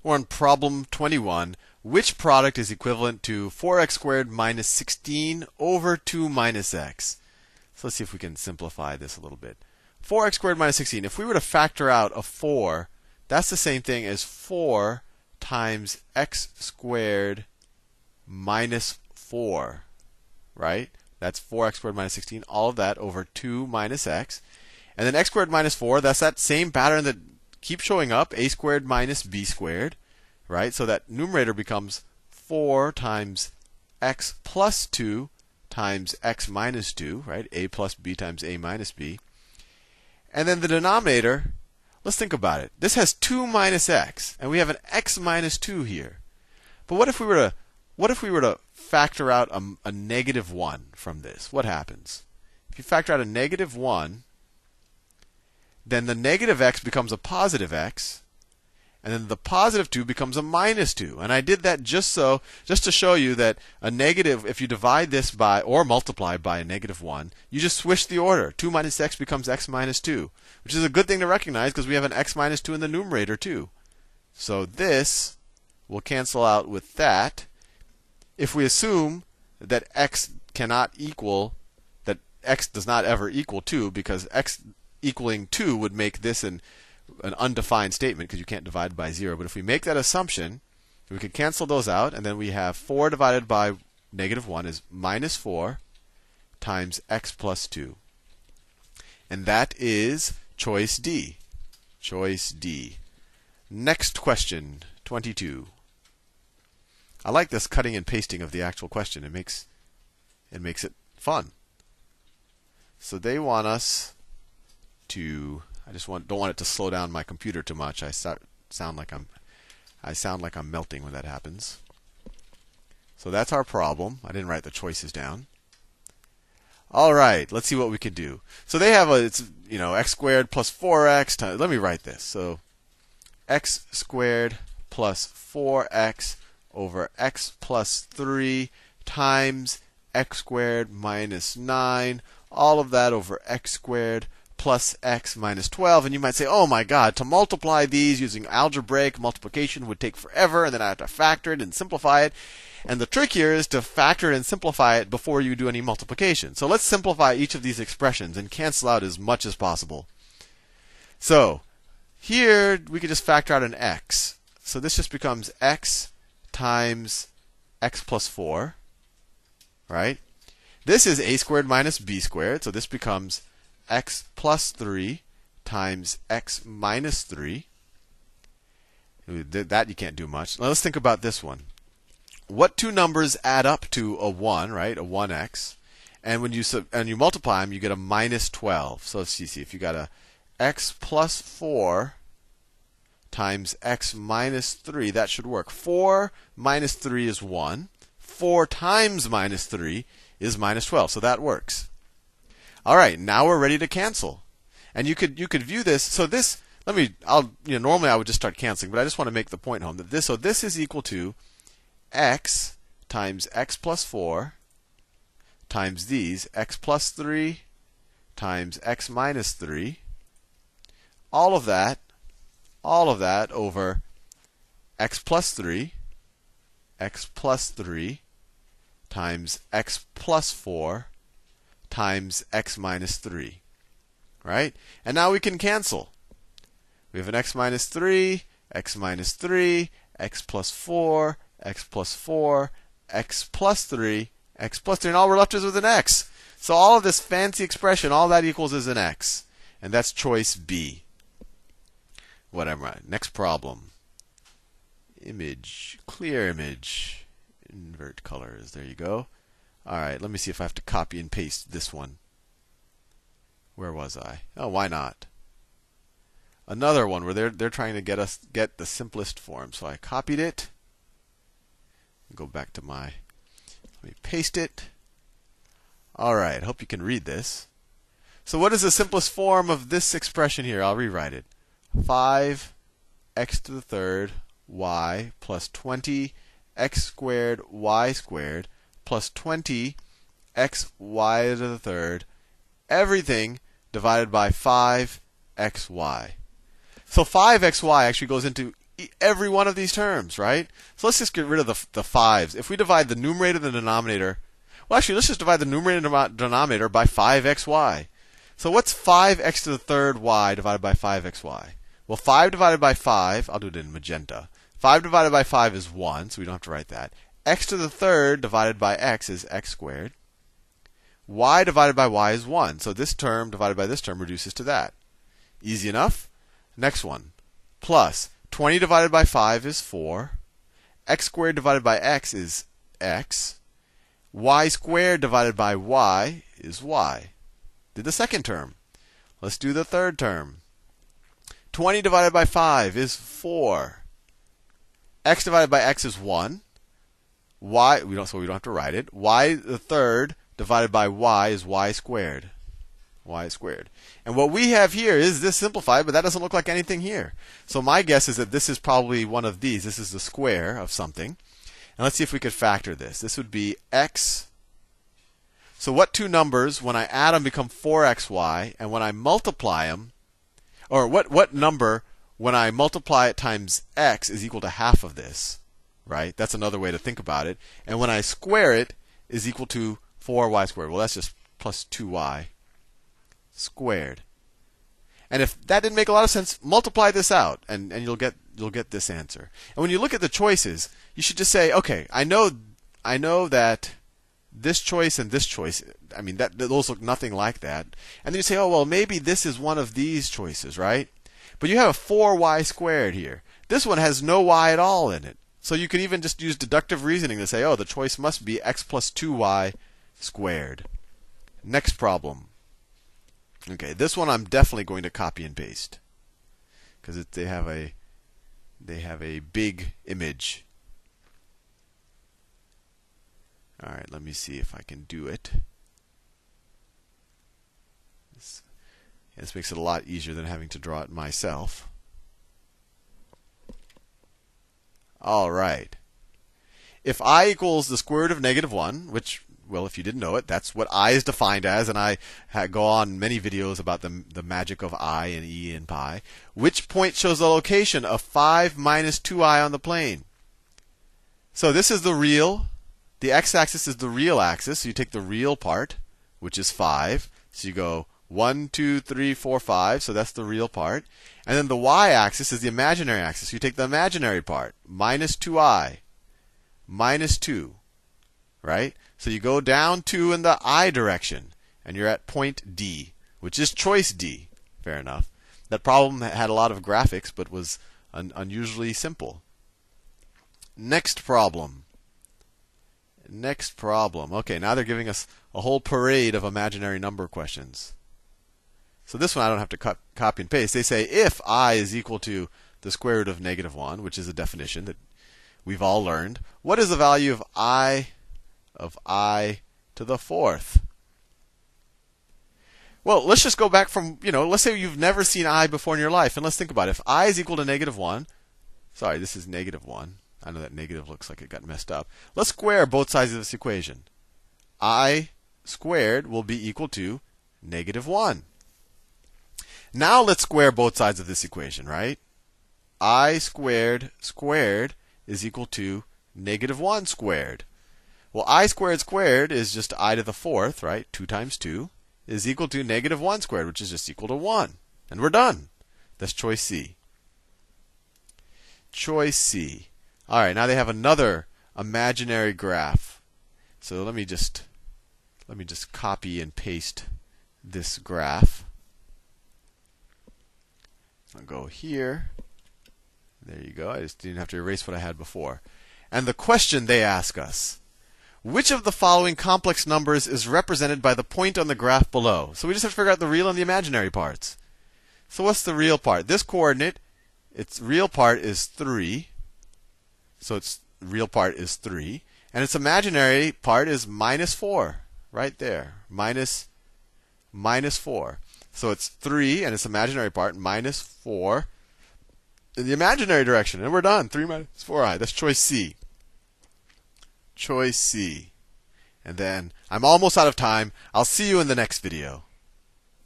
We're on problem 21. Which product is equivalent to 4x squared minus 16 over 2 minus x? So let's see if we can simplify this a little bit. 4x squared minus 16. If we were to factor out a 4, that's the same thing as 4 times x squared minus 4, right? That's 4x squared minus 16, all of that over 2 minus x. And then x squared minus 4, that's that same pattern that keeps showing up, a squared minus b squared, right? So that numerator becomes 4 times x plus 2 times x minus 2, right? A plus b times a minus b. And then the denominator, let's think about it. This has 2 minus x, and we have an x minus 2 here. But what if we were to factor out a negative 1 from this? What happens? If you factor out a negative 1, then the negative x becomes a positive x, and then the positive 2 becomes a minus 2. And I did that just to show you that a negative, if you divide this by or multiply by a negative 1, you just switch the order. 2 minus x becomes x minus 2, which is a good thing to recognize because we have an x minus 2 in the numerator too. So this will cancel out with that. If we assume that x cannot equal, that x does not ever equal 2, because x equaling 2 would make this an undefined statement because you can't divide by 0. But if we make that assumption, we could cancel those out, and then we have 4 divided by negative 1 is minus 4 times x plus 2. And that is choice D. Choice D. Next question, 22. I like this cutting and pasting of the actual question. It makes it fun. So they want us to, don't want it to slow down my computer too much. I sound like I'm melting when that happens. So that's our problem. I didn't write the choices down. All right, let's see what we can do. So they have it's x squared plus 4x times, let me write this. So x squared plus 4x over x plus 3 times x squared minus 9, all of that over x squared plus x minus 12. And you might say, oh my God, to multiply these using algebraic multiplication would take forever, and then I have to factor it and simplify it. And the trick here is to factor it and simplify it before you do any multiplication. So let's simplify each of these expressions and cancel out as much as possible. So here we could just factor out an x. So this just becomes x times x plus 4, right? This is a squared minus b squared, so this becomes x plus 3 times x minus 3. That you can't do much. Now let's think about this one. What two numbers add up to a 1, right? A 1x. And when you multiply them, you get a minus 12. So let's see if you got a x plus 4 times x minus 3, that should work. 4 minus 3 is 1. 4 times minus 3 is minus 12. So that works. All right, now we're ready to cancel. And you could view this. So this, normally I would just start canceling, but I just want to make the point home that this is equal to x times x plus 4 times these x plus 3 times x minus 3. All of that over x plus 3 times x plus 4 times x minus 3, right? And now we can cancel. We have an x minus 3, x minus 3, x plus 4, x plus 4, x plus 3, x plus 3, and all we're left is with an x. So all of this fancy expression, all that equals is an x. And that's choice B. Whatever. Next problem. Image, clear image, invert colors. There you go. All right, let me see if I have to copy and paste this one. Where was I? Oh, why not? Another one where they're trying to get the simplest form. So I copied it. Go back to let me paste it. All right, hope you can read this. So what is the simplest form of this expression here? I'll rewrite it. 5x to the third y plus 20 x squared y squared plus 20 x y to the third, everything divided by 5xy. So 5xy actually goes into every one of these terms, right? So let's just get rid of the 5s. If we divide the numerator and the denominator, well, actually, let's just divide the numerator and denominator by 5xy. So what's 5x to the third y divided by 5xy? Well, 5 divided by 5, I'll do it in magenta. 5 divided by 5 is 1, so we don't have to write that. X to the third divided by x is x squared. Y divided by y is 1. So this term divided by this term reduces to that. Easy enough. Next one. Plus 20 divided by 5 is 4. X squared divided by x is x. Y squared divided by y is y. Did the second term. Let's do the third term. 20 divided by 5 is 4. X divided by x is 1. Y, so we don't have to write it. Y the third divided by y is y squared. Y squared. And what we have here is this simplified, but that doesn't look like anything here. So my guess is that this is probably one of these. This is the square of something. And let's see if we could factor this. This would be x. So what two numbers, when I add them, become 4xy, and when I multiply them, or what number, when I multiply it times x, is equal to half of this? Right? That's another way to think about it. And when I square it, is equal to 4y squared. Well, that's just plus 2y squared. And if that didn't make a lot of sense, multiply this out, and you'll get this answer. And when you look at the choices, you should just say, okay, I know that this choice and this choice, I mean, those look nothing like that. And then you say, oh, well, maybe this is one of these choices, right? But you have a 4y squared here. This one has no y at all in it. So you could even just use deductive reasoning to say, oh, the choice must be x plus 2y squared. Next problem. Okay, this one I'm definitely going to copy and paste because they have a big image. All right, let me see if I can do it. This makes it a lot easier than having to draw it myself. All right. If I equals the square root of negative 1, which, well, if you didn't know it, that's what I is defined as, and I go on many videos about the magic of I and E and pi. Which point shows the location of 5 minus 2i on the plane? So this is the real. The x-axis is the real axis. So you take the real part, which is 5. So you go 1, 2, 3, 4, 5. So that's the real part. And then the y-axis is the imaginary axis. You take the imaginary part, minus 2i, minus 2. Right? So you go down 2 in the I direction, and you're at point D, which is choice D. Fair enough. That problem had a lot of graphics, but was unusually simple. Next problem. Next problem. Okay, now they're giving us a whole parade of imaginary number questions. So this one I don't have to copy and paste. They say if I is equal to the square root of negative 1, which is a definition that we've all learned, what is the value of I to the fourth? Well, let's just go back from, let's say you've never seen I before in your life, and let's think about it. If I is equal to negative 1, sorry, this is negative 1. I know that negative looks like it got messed up. Let's square both sides of this equation. I squared will be equal to negative 1. Now let's square both sides of this equation, right? I squared is equal to negative 1 squared. Well, I squared is just I to the fourth, right? 2 times 2 is equal to negative 1 squared, which is just equal to 1. And we're done. That's choice C. Choice C. All right, now they have another imaginary graph. So let me just copy and paste this graph. I'll go here. There you go. I just didn't have to erase what I had before. And the question they ask us, which of the following complex numbers is represented by the point on the graph below? So we just have to figure out the real and the imaginary parts. So what's the real part? This coordinate, its real part is 3. So its real part is 3. And its imaginary part is minus 4. Right there. Minus 4. So it's 3 and its imaginary part minus 4 in the imaginary direction. And we're done. 3 minus 4i. That's choice C. Choice C. And then I'm almost out of time. I'll see you in the next video.